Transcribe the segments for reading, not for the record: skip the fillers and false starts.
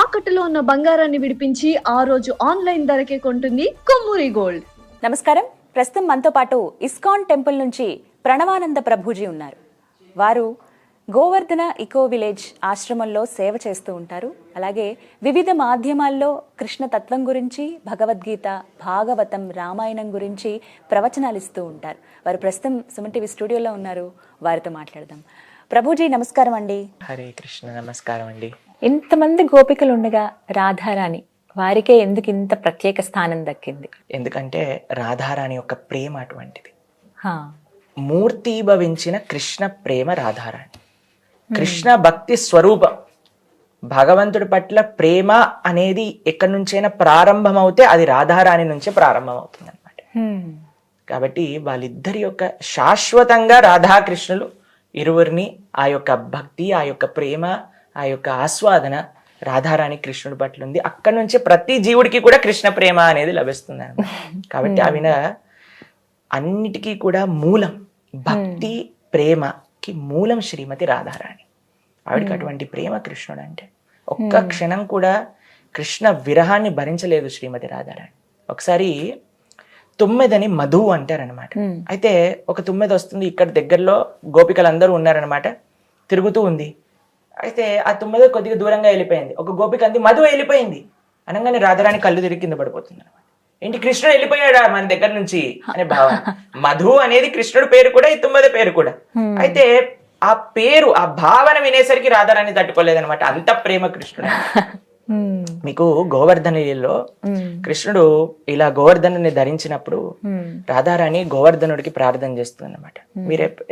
తాకట్టులో ఉన్న బంగారాన్ని విడిపించి ఆ రోజు ఆన్లైన్ ధరకే కొంటుంది కొమ్మూరి గోల్డ్. నమస్కారం. ప్రస్తుతం మనతో పాటు ఇస్కాన్ టెంపుల్ నుంచి ప్రణవానంద ప్రభుజీ ఉన్నారు. వారు గోవర్ధన ఇకో విలేజ్ ఆశ్రమంలో సేవ చేస్తూ ఉంటారు. అలాగే వివిధ మాధ్యమాల్లో కృష్ణ తత్వం గురించి, భగవద్గీత, భాగవతం, రామాయణం గురించి ప్రవచనాలు ఇస్తూ ఉంటారు. వారు ప్రస్తుతం సుమన్ టీవీ స్టూడియోలో ఉన్నారు. వారితో మాట్లాడదాం. ప్రభుజీ నమస్కారం అండి. హరే కృష్ణ. నమస్కారం అండి. ఇంతమంది గోపికలు ఉండగా రాధారాణి వారికే ఎందుకు ఇంత ప్రత్యేక స్థానం దక్కింది? ఎందుకంటే రాధారాణి యొక్క ప్రేమ అటువంటిది. హా, మూర్తీభవించిన కృష్ణ ప్రేమ రాధారాణి. కృష్ణ భక్తి స్వరూపం. భగవంతుడి పట్ల ప్రేమ అనేది ఎక్కడి నుంచైనా ప్రారంభం అవుతే అది రాధారాణి నుంచే ప్రారంభం అవుతుంది అనమాట. కాబట్టి వాళ్ళిద్దరి యొక్క శాశ్వతంగా రాధాకృష్ణులు ఇరువురిని ఆ యొక్క భక్తి, ఆ యొక్క ప్రేమ, ఆ యొక్క ఆస్వాదన రాధారాణి కృష్ణుడి పట్ల ఉంది. అక్కడి నుంచి ప్రతి జీవుడికి కూడా కృష్ణ ప్రేమ అనేది లభిస్తుంది అన్నమాట. కాబట్టి ఆవిడ అన్నిటికీ కూడా మూలం, భక్తి ప్రేమకి మూలం శ్రీమతి రాధారాణి. ఆవిడకి అటువంటి ప్రేమ కృష్ణుడు అంటే ఒక్క క్షణం కూడా కృష్ణ విరహాన్ని భరించలేదు శ్రీమతి రాధారాణి. ఒకసారి తుమ్మెదని మధు అంటారనమాట. అయితే ఒక తుమ్మెద వస్తుంది, ఇక్కడ దగ్గరలో గోపికలందరూ ఉన్నారనమాట, తిరుగుతూ ఉంది. అయితే ఆ తుమ్మెద కొద్దిగా దూరంగా వెళ్ళిపోయింది. ఒక గోపిక అంది మధు వెళ్ళిపోయింది అనగానే రాధారాణి కళ్ళు తిరిగి కింద పడిపోతుంది అనమాట. ఏంటి కృష్ణుడు వెళ్ళిపోయాడా మన దగ్గర నుంచి అనే భావన. మధు అనేది కృష్ణుడు పేరు కూడా, ఈ తుమ్మెద పేరు కూడా. అయితే ఆ పేరు, ఆ భావన వినేసరికి రాధారాణి తట్టుకోలేదనమాట. అంత ప్రేమ కృష్ణుడు. మీకు గోవర్ధనలో కృష్ణుడు ఇలా గోవర్ధనుని ధరించినప్పుడు రాధారాణి గోవర్ధనుడికి ప్రార్థన చేస్తుంది అనమాట.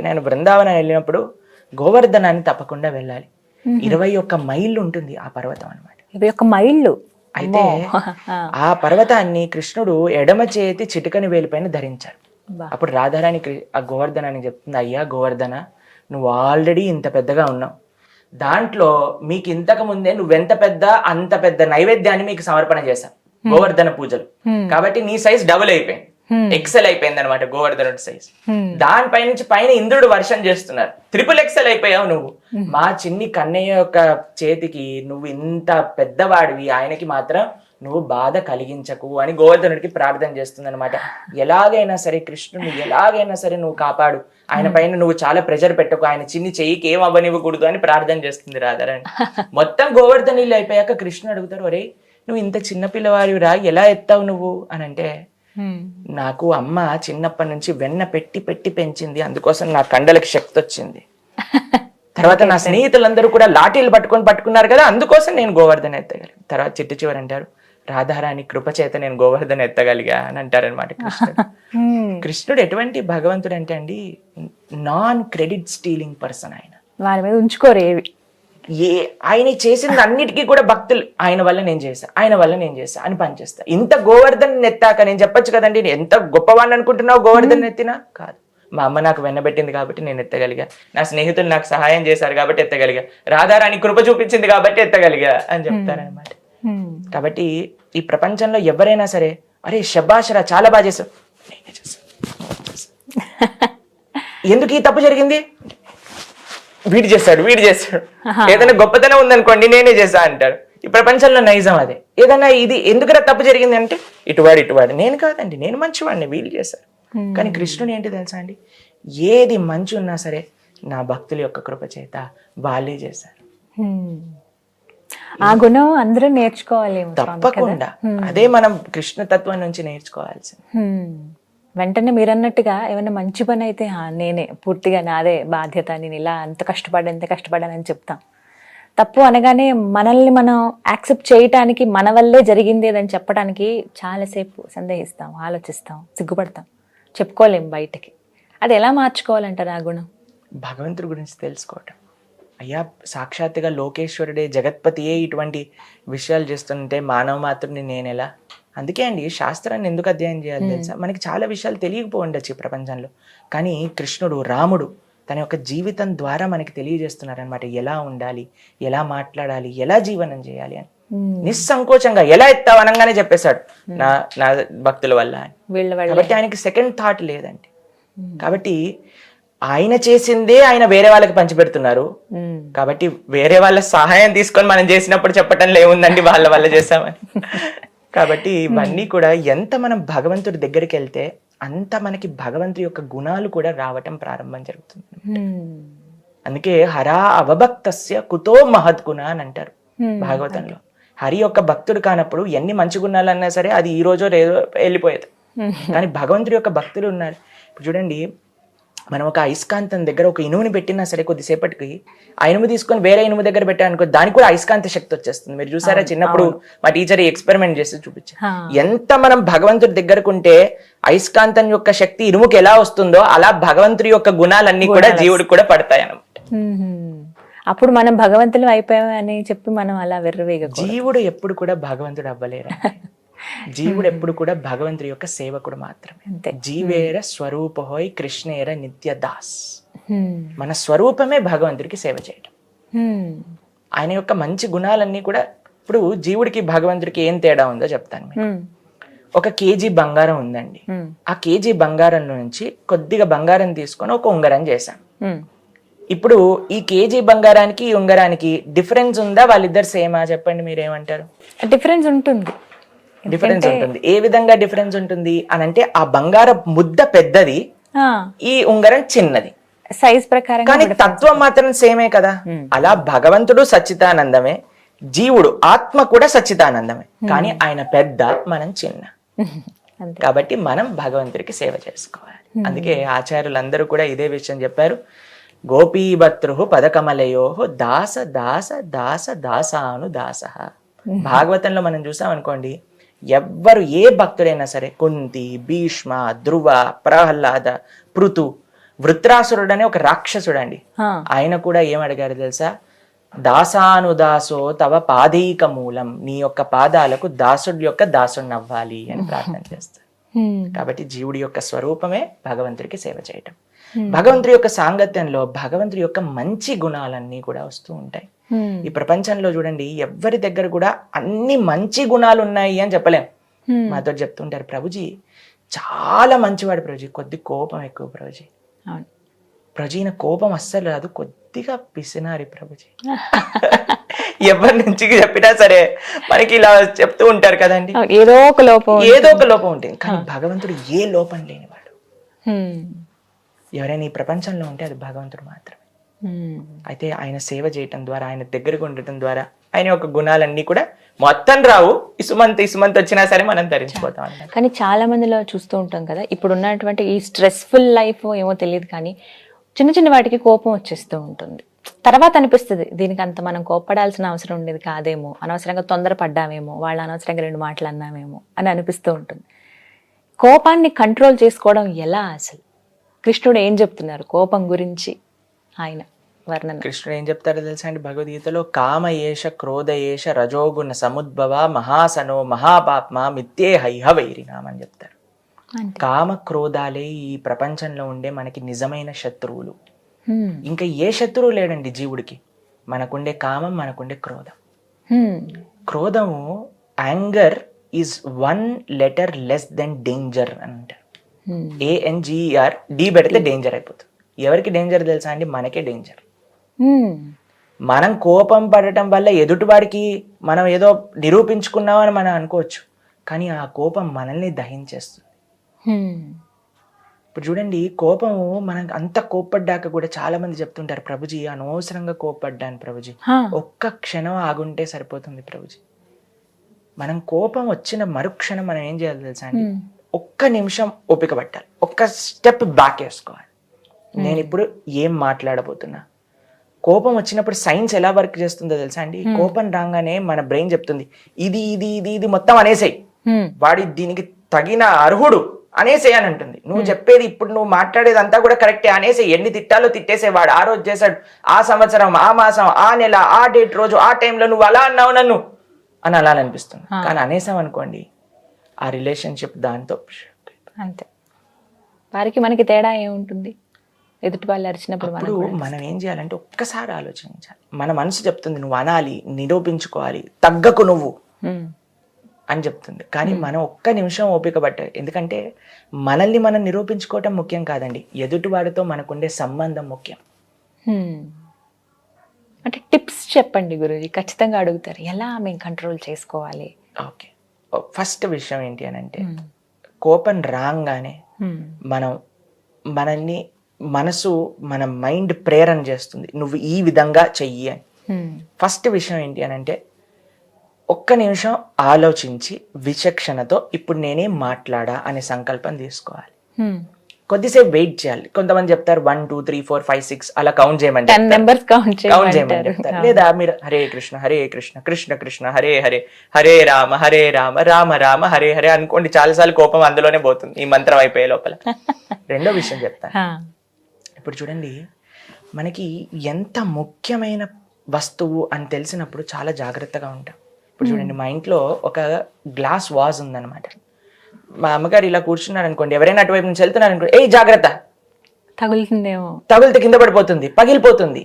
నేను బృందావనం వెళ్ళినప్పుడు గోవర్ధనాన్ని తప్పకుండా వెళ్ళాలి. 21 మైళ్ళు ఉంటుంది ఆ పర్వతం అనమాట. 21 మైళ్ళు. అయితే ఆ పర్వతాన్ని కృష్ణుడు ఎడమ చేతి చిటికని వేలిపైన ధరించారు. అప్పుడు రాధారాణి ఆ గోవర్ధనాన్ని చెప్తుంది, అయ్యా గోవర్ధన, నువ్వు ఆల్రెడీ ఇంత పెద్దగా ఉన్నావు, దాంట్లో మీకు ఇంతకు ముందే నువ్వెంత పెద్ద అంత పెద్ద నైవేద్యాన్ని మీకు సమర్పణ చేశాం గోవర్ధన పూజలు. కాబట్టి నీ సైజ్ డబుల్ అయిపోయింది, ఎక్సెల్ అయిపోయింది అనమాట గోవర్ధనుడి సైజ్. దానిపై నుంచి పైన ఇంద్రుడు వర్షం చేస్తున్నారు, ట్రిపుల్ ఎక్సెల్ అయిపోయావు నువ్వు. మా చిన్ని కన్నయ్య యొక్క చేతికి నువ్వు ఇంత పెద్దవాడివి, ఆయనకి మాత్రం నువ్వు బాధ కలిగించకు అని గోవర్ధనుడికి ప్రార్థన చేస్తుంది అనమాట. ఎలాగైనా సరే కృష్ణుని ఎలాగైనా సరే నువ్వు కాపాడు, ఆయన పైన నువ్వు చాలా ప్రెషర్ పెట్టకు, ఆయన చిన్ని చెయ్యికి ఏం అవ్వనివ్వకూడదు అని ప్రార్థన చేస్తుంది రాధారాణి. మొత్తం గోవర్ధనీళ్ళు అయిపోయాక కృష్ణుడు అడుగుతారు, ఒరే నువ్వు ఇంత చిన్న పిల్లవాడివిరా, ఎలా ఎత్తావు నువ్వు అని అంటే, నాకు అమ్మ చిన్నప్పటి నుంచి వెన్న పెట్టి పెట్టి పెంచింది, అందుకోసం నా కండలకి శక్తి వచ్చింది. తర్వాత నా స్నేహితులందరూ కూడా లాఠీలు పట్టుకున్నారు కదా, అందుకోసం నేను గోవర్ధన ఎత్తగలిగా. తర్వాత చిట్టు చివరి అంటారు, రాధారాణి కృప చేత నేను గోవర్ధన ఎత్తగలిగా అని అంటారనమాట కృష్ణుడు. కృష్ణుడు ఎటువంటి భగవంతుడు అంటే అండి, నాన్ క్రెడిట్ స్టీలింగ్ పర్సన్. ఆయన వారి మీద ఉంచుకోరు ఏవి. ఆయన చేసిన అన్నిటికీ కూడా భక్తులు ఆయన వల్ల నేను చేశా, ఆయన వల్ల నేను చేశా అని పనిచేస్తా. ఇంత గోవర్ధన ఎత్తాక నేను చెప్పొచ్చు కదండి, ఎంత గొప్పవాడిని అనుకుంటున్నావు గోవర్ధన ఎత్తినా? కాదు, మా అమ్మ నాకు వెన్నబెట్టింది కాబట్టి నేను ఎత్తగలిగా, నా స్నేహితులు నాకు సహాయం చేశారు కాబట్టి ఎత్తగలిగా, రాధారాణి కృప చూపించింది కాబట్టి ఎత్తగలిగా అని చెప్తారనమాట. కాబట్టి ఈ ప్రపంచంలో ఎవరైనా సరే, అరే శబాషరా చాలా బాగా చేశావు, నేనే చేశాను. ఎందుకు ఈ తప్పు జరిగింది? వీడు చేశాడు. ఏదైనా గొప్పతనం ఉందనుకోండి, నేనే చేశా అంటారు. ఈ ప్రపంచంలో నైజం అదే. ఏదైనా ఇది ఎందుకురా తప్పు జరిగింది అంటే, ఇటువాడు నేను కాదండి, నేను మంచివాడిని, వీళ్ళు చేశారు. కానీ కృష్ణుడు ఏంటి తెలుసా అండి, ఏది మంచి ఉన్నా సరే నా భక్తుల యొక్క కృప చేత వాళ్ళే చేశారు. ఆ గుణం అందరూ నేర్చుకోవాలి తప్పకుండా. అదే మనం కృష్ణ తత్వం నుంచి నేర్చుకోవాల్సింది. వెంటనే మీరు అన్నట్టుగా ఏమైనా మంచి పని అయితే నేనే పూర్తిగా నాదే బాధ్యత, నేను ఇలా ఎంత కష్టపడానని చెప్తాం. తప్పు అనగానే మనల్ని మనం యాక్సెప్ట్ చేయటానికి, మన వల్లే జరిగింది అని చెప్పడానికి చాలాసేపు సందేహిస్తాం, ఆలోచిస్తాం, సిగ్గుపడతాం, చెప్పుకోలేం బయటకి. అది ఎలా మార్చుకోవాలంటారు ఆ గుణం? భగవంతుడి గురించి తెలుసుకోవటం. అయ్యా సాక్షాత్తుగా లోకేశ్వరుడే, జగత్పతియే ఇటువంటి విషయాలు చేస్తుంటే మానవ మాత్రుని నేను ఎలా? అందుకే అండి శాస్త్రాన్ని ఎందుకు అధ్యయనం చేయాలి తెలుసా? మనకి చాలా విషయాలు తెలియకపోవచ్చు ఈ ప్రపంచంలో, కానీ కృష్ణుడు, రాముడు తన యొక్క జీవితం ద్వారా మనకి తెలియజేస్తున్నారనమాట, ఎలా ఉండాలి, ఎలా మాట్లాడాలి, ఎలా జీవనం చేయాలి అని. నిస్సంకోచంగా ఎలా ఎత్తావు అనగానే చెప్పేశాడు, నా భక్తుల వల్ల అని. కాబట్టి ఆయనకి సెకండ్ థాట్ లేదండి. కాబట్టి ఆయన చేసిందే ఆయన వేరే వాళ్ళకి పంచిపెడుతున్నారు. కాబట్టి వేరే వాళ్ళ సహాయం తీసుకొని మనం చేసినప్పుడు చెప్పటంలో ఏముందండి, వాళ్ళ వల్ల చేస్తామని. కాబట్టి ఇవన్నీ కూడా ఎంత మనం భగవంతుడి దగ్గరికి వెళ్తే అంత మనకి భగవంతుడి యొక్క గుణాలు కూడా రావటం ప్రారంభం జరుగుతుంది. అందుకే హరా అవభక్తస్య కుతో మహద్గుణ అని అంటారు భాగవతంలో. హరి యొక్క భక్తుడు కానప్పుడు ఎన్ని మంచి గుణాలు అన్నా సరే అది ఈ రోజో రేదో వెళ్ళిపోయేది. కానీ భగవంతుడి యొక్క భక్తులు ఉన్నారు. ఇప్పుడు చూడండి, మనం ఒక అయస్కాంతం దగ్గర ఒక ఇనుముని పెట్టినా సరే కొద్దిసేపటికి ఆ ఇనుము తీసుకొని వేరే ఇనుము దగ్గర పెట్టానుకో దానికి కూడా అయస్కాంత శక్తి వచ్చేస్తుంది. మీరు చూసారా, చిన్నప్పుడు మా టీచర్ ఎక్స్పెరిమెంట్ చేసి చూపించారు. ఎంత మనం భగవంతుడి దగ్గరకు ఉంటే అయస్కాంతం యొక్క శక్తి ఇనుముకి ఎలా వస్తుందో అలా భగవంతుడి యొక్క గుణాలన్నీ కూడా జీవుడికి కూడా పడతాయి అన్నమాట. అప్పుడు మనం భగవంతులు అయిపోయామని చెప్పి మనం అలా వెర్రవేగ. జీవుడు ఎప్పుడు కూడా భగవంతుడు అవ్వలేరు. జీవుడు ఎప్పుడు కూడా భగవంతుడి యొక్క సేవకుడు మాత్రమే. జీవేర స్వరూపహోయ్ కృష్ణేర నిత్య దాస్. మన స్వరూపమే భగవంతుడికి సేవ చేయటం. ఆయన యొక్క మంచి గుణాలన్నీ కూడా. ఇప్పుడు జీవుడికి భగవంతుడికి ఏం తేడా ఉందో చెప్తాను మీకు. ఒక కేజీ బంగారం ఉందండి. ఆ కేజీ బంగారం నుంచి కొద్దిగా బంగారం తీసుకొని ఒక ఉంగరం చేశాను. ఇప్పుడు ఈ కేజీ బంగారానికి ఈ ఉంగరానికి డిఫరెన్స్ ఉందా? వాళ్ళిద్దరు సేమా? చెప్పండి, మీరేమంటారు? డిఫరెన్స్ ఉంటుంది. డిఫరెన్స్ ఉంటుంది. ఏ విధంగా డిఫరెన్స్ ఉంటుంది అని అంటే, ఆ బంగారం ముద్ద పెద్దది, ఈ ఉంగరం చిన్నది సైజ్ ప్రకారం, కానీ తత్వం మాత్రం సేమే కదా. అలా భగవంతుడు సచ్చిదానందమే, జీవుడు ఆత్మ కూడా సచ్చిదానందమే, కానీ ఆయన పెద్ద, మనం చిన్న. కాబట్టి మనం భగవంతుడికి సేవ చేసుకోవాలి. అందుకే ఆచార్యులందరూ కూడా ఇదే విషయం చెప్పారు. గోపీభద్రు పదకమలయో దాస దాస దాస దాసాను దాస. భాగవతంలో మనం చూసాం అనుకోండి, ఎవ్వరు ఏ భక్తుడైనా సరే, కుంతి, భీష్మ, ధ్రువ, ప్రహ్లాద, పృథు, వృత్రాసురుడు అనే ఒక రాక్షసుడు అండి, ఆయన కూడా ఏమడిగారు తెలుసా? దాసానుదాసో తవ పాదైక మూలం. నీ యొక్క పాదాలకు దాసుడి యొక్క దాసుడిని అవ్వాలి అని ప్రార్థన చేస్తారు. కాబట్టి జీవుడి యొక్క స్వరూపమే భగవంతుడికి సేవ చేయటం. భగవంతుడి యొక్క సాంగత్యంలో భగవంతుడి యొక్క మంచి గుణాలన్నీ కూడా వస్తూ ఉంటాయి. ఈ ప్రపంచంలో చూడండి, ఎవరి దగ్గర కూడా అన్ని మంచి గుణాలు ఉన్నాయి అని చెప్పలేం. మాతో చెప్తుంటారు, ప్రభుజీ చాలా మంచివాడు ప్రభుజీ, కొద్ది కోపం ఎక్కువ ప్రభుజీ. ప్రభుజీ ఈయన కోపం అస్సలు రాదు, కొద్దిగా పిసినారి ప్రభుజీ. ఎవరి నుంచి చెప్పినా సరే మనకి ఇలా చెప్తూ ఉంటారు కదండి, ఏదో ఒక లోపం ఉంటుంది. కానీ భగవంతుడు ఏ లోపం లేనివాడు. ఎవరైనా ఈ ప్రపంచంలో ఉంటే అది భగవంతుడు మాత్రమే. అయితే ఆయన సేవ చేయటం ద్వారా, ఆయన దగ్గరకు ఉండటం ద్వారా ఆయన యొక్క గుణాలన్నీ కూడా మొత్తం రావు, ఇసుమంత వచ్చినా సరే మనం ధరించిపోతాం. కానీ చాలా మందిలో చూస్తూ ఉంటాం కదా, ఇప్పుడు ఉన్నటువంటి ఈ స్ట్రెస్ఫుల్ లైఫ్ ఏమో తెలియదు కానీ చిన్న చిన్న వాటికి కోపం వచ్చేస్తూ ఉంటుంది. తర్వాత అనిపిస్తుంది, దీనికి అంత మనం కోప్పడాల్సిన అవసరం ఉండేది కాదేమో, అనవసరంగా తొందరపడ్డామేమో, వాళ్ళు అనవసరంగా 2 మాటలు అన్నామేమో అని అనిపిస్తూ ఉంటుంది. కోపాన్ని కంట్రోల్ చేసుకోవడం ఎలా? అసలు కృష్ణుడు ఏం చెప్తున్నారు కోపం గురించి? ఆయన వర్ణన కృష్ణుడు ఏం చెప్తారో తెలుసా అండి భగవద్గీతలో? కామ ఏష క్రోధ ఏష రజోగుణ సముద్భవ మహాసనో మహాపాప్మ మిత్యే హైహ వైరినాం అని చెప్తారు. కామ క్రోధాలే ఈ ప్రపంచంలో ఉండే మనకి నిజమైన శత్రువులు. ఇంకా ఏ శత్రువు లేడండి జీవుడికి. మనకుండే కామం, మనకుండే క్రోధం. క్రోధము, anger is 1 letter less than danger అని అంటారు. ANGER, డి పెడితే డేంజర్ అయిపోతుంది. ఎవరికి డేంజర్ తెలుసా అండి? మనకే డేంజర్. మనం కోపం పడటం వల్ల ఎదుటివాడికి మనం ఏదో నిరూపించుకున్నామని మనం అనుకోవచ్చు, కానీ ఆ కోపం మనల్ని దహించేస్తుంది. ఇప్పుడు చూడండి, కోపము మనం అంత కోప్పడ్డాక కూడా చాలా మంది చెప్తుంటారు, ప్రభుజీ అనవసరంగా కోప్పడ్డాను ప్రభుజీ, ఒక్క క్షణం ఆగుంటే సరిపోతుంది ప్రభుజీ. మనం కోపం వచ్చిన మరుక్షణం మనం ఏం చేయాలి తెలుసా అండి? ఒక్క నిమిషం ఓపిక పట్టాలి, ఒక్క స్టెప్ బ్యాక్ వేసుకోవాలి. నేను ఇప్పుడు ఏం మాట్లాడబోతున్నా? కోపం వచ్చినప్పుడు సైన్స్ ఎలా వర్క్ చేస్తుందో తెలుసా అండి? కోపం రాగానే మన బ్రెయిన్ చెప్తుంది, ఇది ఇది ఇది ఇది మొత్తం అనేసేయి, వాడి దీనికి తగిన అర్హుడు అనేసేయి అని అంటుంది. నువ్వు చెప్పేది, ఇప్పుడు నువ్వు మాట్లాడేది అంతా కూడా కరెక్టే, అనేసి ఎన్ని తిట్టాలో తిట్టేసేవాడు, ఆ రోజు చేశాడు, ఆ సంవత్సరం, ఆ మాసం, ఆ నెల, ఆ డేట్ రోజు, ఆ టైంలో నువ్వు అలా అన్నావు నన్ను అని అలా అనిపిస్తుంది. కానీ అనేసాం అనుకోండి, ఆ రిలేషన్షిప్ దాంతో అంతే. వారికి మనకి తేడా ఏముంటుంది? ఎదుటి వాళ్ళు అరిచినప్పుడు మనం ఏం చేయాలంటే ఒక్కసారి ఆలోచించాలి. మన మనసు చెప్తుంది నువ్వు అనాలి, నిరూపించుకోవాలి, తగ్గకు నువ్వు. అని చెప్తుంది. కానీ మనం ఒక్క నిమిషం ఓపిక పట్టాలి. ఎందుకంటే మనల్ని మనం నిరూపించుకోవటం ముఖ్యం కాదండి, ఎదుటివాడితో మనకుండే సంబంధం ముఖ్యం. అంటే టిప్స్ చెప్పండి గురూజీ, ఖచ్చితంగా అడుగుతారు ఎలా మేము కంట్రోల్ చేసుకోవాలి. ఓకే, ఫస్ట్ విషయం ఏంటి అని అంటే, కోపం రాగానే మనల్ని మనసు, మన మైండ్ ప్రేరణ చేస్తుంది, నువ్వు ఈ విధంగా చెయ్యి అని. ఫస్ట్ విషయం ఏంటి అని అంటే, ఒక్క నిమిషం ఆలోచించి విచక్షణతో ఇప్పుడు నేనేం మాట్లాడా అనే సంకల్పం తీసుకోవాలి. కొద్దిసేపు వెయిట్ చేయాలి. కొంతమంది చెప్తారు 1 2 3 4 5 6 అలా కౌంట్ చేయమని చెప్తారు. లేదా మీరు హరే కృష్ణ కృష్ణ కృష్ణ హరే హరే, హరే రామ రామ రామ హరే హరే అనుకోండి. చాలాసార్లు కోపం అందులోనే పోతుంది ఈ మంత్రం అయిపోయే లోపల. రెండో విషయం చెప్తాను. ఇప్పుడు చూడండి, మనకి ఎంత ముఖ్యమైన వస్తువు అని తెలిసినప్పుడు చాలా జాగ్రత్తగా ఉంటాం. ఇప్పుడు చూడండి, మా ఇంట్లో ఒక గ్లాస్ వాజ్ ఉందన్నమాట. మా అమ్మగారు ఇలా కూర్చున్నారు అనుకోండి, ఎవరైనా అటువైపు నుంచి వెళ్తున్నారు అనుకోండి, ఏ జాగ్రత్త, తగులుతుందేమో, తగిలితే కింద పడిపోతుంది, పగిలిపోతుంది.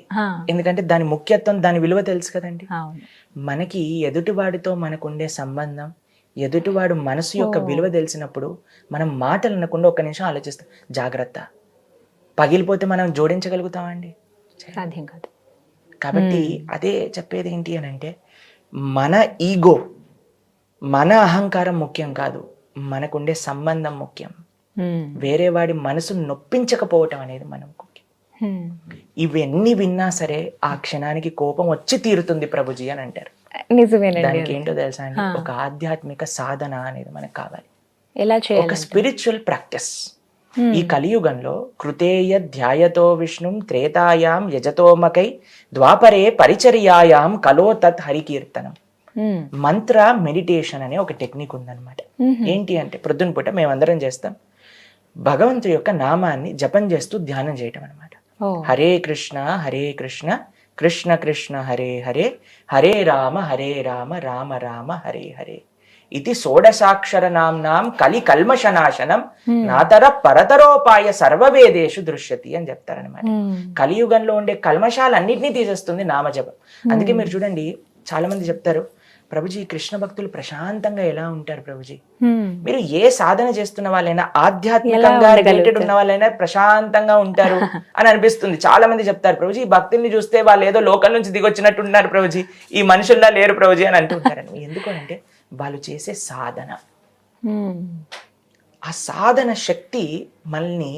ఎందుకంటే దాని ముఖ్యత్వం, దాని విలువ తెలుసు కదండి. మనకి ఎదుటివాడితో మనకుండే సంబంధం, ఎదుటివాడు మనసు యొక్క విలువ తెలిసినప్పుడు మనం మాటలు అనకుండా ఒక్క నిమిషం ఆలోచిస్తాం, జాగ్రత్త, పగిలిపోతే మనం జోడించగలుగుతామండి? సాధ్యం కాదు. కాబట్టి అదే చెప్పేది ఏంటి అని అంటే, మన ఈగో, మన అహంకారం ముఖ్యం కాదు, మనకుండే సంబంధం ముఖ్యం. వేరే వాడి మనసును నొప్పించకపోవటం అనేది మనం ముఖ్యం. ఇవన్నీ విన్నా సరే ఆ క్షణానికి కోపం వచ్చి తీరుతుంది ప్రభుజీ అని అంటారు. దానికి ఏంటో తెలుసా అండి, ఒక ఆధ్యాత్మిక సాధన అనేది మనకు కావాలి. ఎలా చేయాలి? ఒక స్పిరిచువల్ ప్రాక్టీస్. ఈ కలియుగంలో కృతేయ ధ్యాయతో విష్ణుం త్రేతాయాం యజతోమకై ద్వాపరే పరిచర్యాయాం కలో తత్ హరికీర్తనం. మంత్ర మెడిటేషన్ అనే ఒక టెక్నిక్ ఉందన్నమాట. ఏంటి అంటే, ప్రొద్దున పూట మేమందరం చేస్తాం, భగవంతుడి యొక్క నామాన్ని జపం చేస్తూ ధ్యానం చేయటం అనమాట. హరే కృష్ణ కృష్ణ కృష్ణ హరే హరే, హరే రామ రామ రామ హరే హరే, ఇది షోడశాక్షర నామ్నాం కలి కల్మషనాశనం నాతర పరతరోపాయ సర్వవేదేషు దృశ్యతి అని చెప్తారనమాట. కలియుగంలో ఉండే కల్మషాలన్నింటినీ తీసేస్తుంది నామజపం. అందుకే మీరు చూడండి, చాలా మంది చెప్తారు, ప్రభుజీ కృష్ణ భక్తులు ప్రశాంతంగా ఎలా ఉంటారు ప్రభుజీ? మీరు ఏ సాధన చేస్తున్న వాళ్ళైనా, ఆధ్యాత్మికంగా రిలేటెడ్ ఉన్న వాళ్ళైనా ప్రశాంతంగా ఉంటారు అని అనిపిస్తుంది. చాలా మంది చెప్తారు, ప్రభుజీ భక్తుల్ని చూస్తే వాళ్ళు ఏదో లోకం నుంచి దిగొచ్చినట్టు ఉన్నారు ప్రభుజీ, ఈ మనుషుల్లా లేరు ప్రభుజీ అని అంటుంటారని. ఎందుకంటే వాళ్ళు చేసే సాధన, ఆ సాధన శక్తి మనల్ని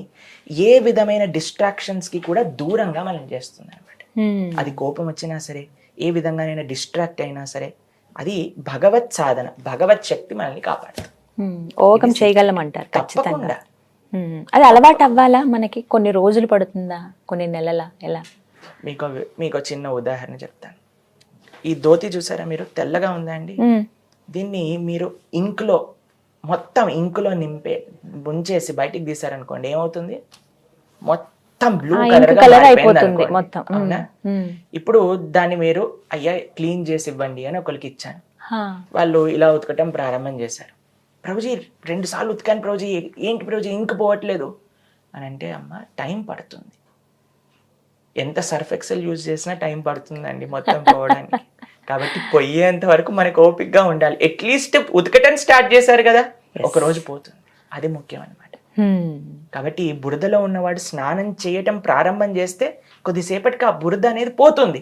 ఏ విధమైన డిస్ట్రాక్షన్స్ కి కూడా దూరంగా మనం చేస్తుంది అనమాట. అది కోపం వచ్చినా సరే, ఏ విధంగానైనా డిస్ట్రాక్ట్ అయినా సరే, అది భగవత్ సాధన, భగవత్ శక్తి మనల్ని కాపాడుతుంది. ఓవర్కమ్ చేయగలమంటారు ఖచ్చితంగా. అది అలవాటు అవ్వాలా మనకి? కొన్ని రోజులు పడుతుందా, కొన్ని నెలల? ఎలా? మీకు చిన్న ఉదాహరణ చెప్తాను. ఈ ధోతి చూసారా మీరు, తెల్లగా ఉందా అండి? దీన్ని మీరు ఇంకులో, మొత్తం ఇంకులో ముంచేసి బయటికి తీసారనుకోండి, ఏమవుతుంది? మొత్తం బ్లూ కలర్ అయిపోతుంది మొత్తం. అవునా? ఇప్పుడు దాన్ని మీరు అయ్యా క్లీన్ చేసి ఇవ్వండి అని ఒకరికి ఇచ్చాను. వాళ్ళు ఇలా ఉతకటం ప్రారంభం చేశారు. ప్రభుజీ 2 సార్లు ఉతికాను ప్రభుజీ, ఏంటి ప్రభుజీ ఇంకు పోవట్లేదు అని అంటే, అమ్మ టైం పడుతుంది, ఎంత సర్ఫ్ ఎక్సెల్ యూజ్ చేసినా టైం పడుతుందండి మొత్తం పోవడానికి. కాబట్టి పోయేంత వరకు మనకు ఓపికగా ఉండాలి. అట్లీస్ట్ ఉతకటం స్టార్ట్ చేశారు కదా, ఒక రోజు పోతుంది. అది ముఖ్యం అన్నమాట. కాబట్టి బురదలో ఉన్నవాడు స్నానం చేయటం ప్రారంభం చేస్తే కొద్దిసేపటికి ఆ బురద అనేది పోతుంది.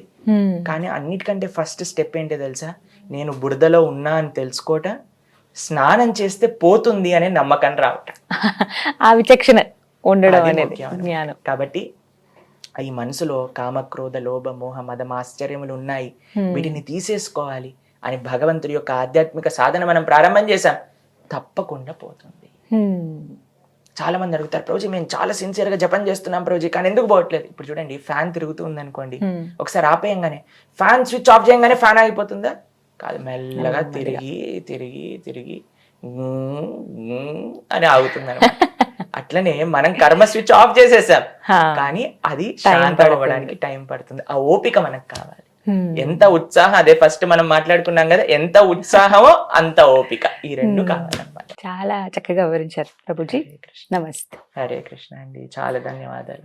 కానీ అన్నిటికంటే ఫస్ట్ స్టెప్ ఏంటో తెలుసా? నేను బురదలో ఉన్నా అని తెలుసుకోవటం, స్నానం చేస్తే పోతుంది అనే నమ్మకం రావటం, ఆ విచక్షణ ఉండడం అనేది జ్ఞానం. కాబట్టి ఈ మనసులో కామక్రోధ లోభ మోహ మదం ఆశ్చర్యములు ఉన్నాయి, వీటిని తీసేసుకోవాలి అని భగవంతుడి యొక్క ఆధ్యాత్మిక సాధన మనం ప్రారంభం చేశాం, తప్పకుండా పోతుంది. చాలా మంది అడుగుతారు, ప్రభుజీ మేము చాలా సిన్సియర్ గా జపం చేస్తున్నాం ప్రభుజీ, కానీ ఎందుకు పోవట్లేదు? ఇప్పుడు చూడండి, ఫ్యాన్ తిరుగుతూ ఉంది అనుకోండి, ఒకసారి ఆపేయంగానే, ఫ్యాన్ స్విచ్ ఆఫ్ చేయగానే ఫ్యాన్ ఆగిపోతుందా? కాదు, మెల్లగా తిరిగి తిరిగి తిరిగి అని ఆగుతుంది అనమాట. అట్లనే మనం కర్మ స్విచ్ ఆఫ్ చేసేసాం, కానీ అది శాంతం అవ్వడానికి టైం పడుతుంది. ఆ ఓపిక మనకు కావాలి. ఎంత ఉత్సాహం, అదే ఫస్ట్ మనం మాట్లాడుకున్నాం కదా, ఎంత ఉత్సాహమో అంత ఓపిక, ఈ 2 కావాలన్నమాట. చాలా చక్కగా వివరించారు ప్రభుజీ. నమస్తే. హరే కృష్ణ అండి, చాలా ధన్యవాదాలు.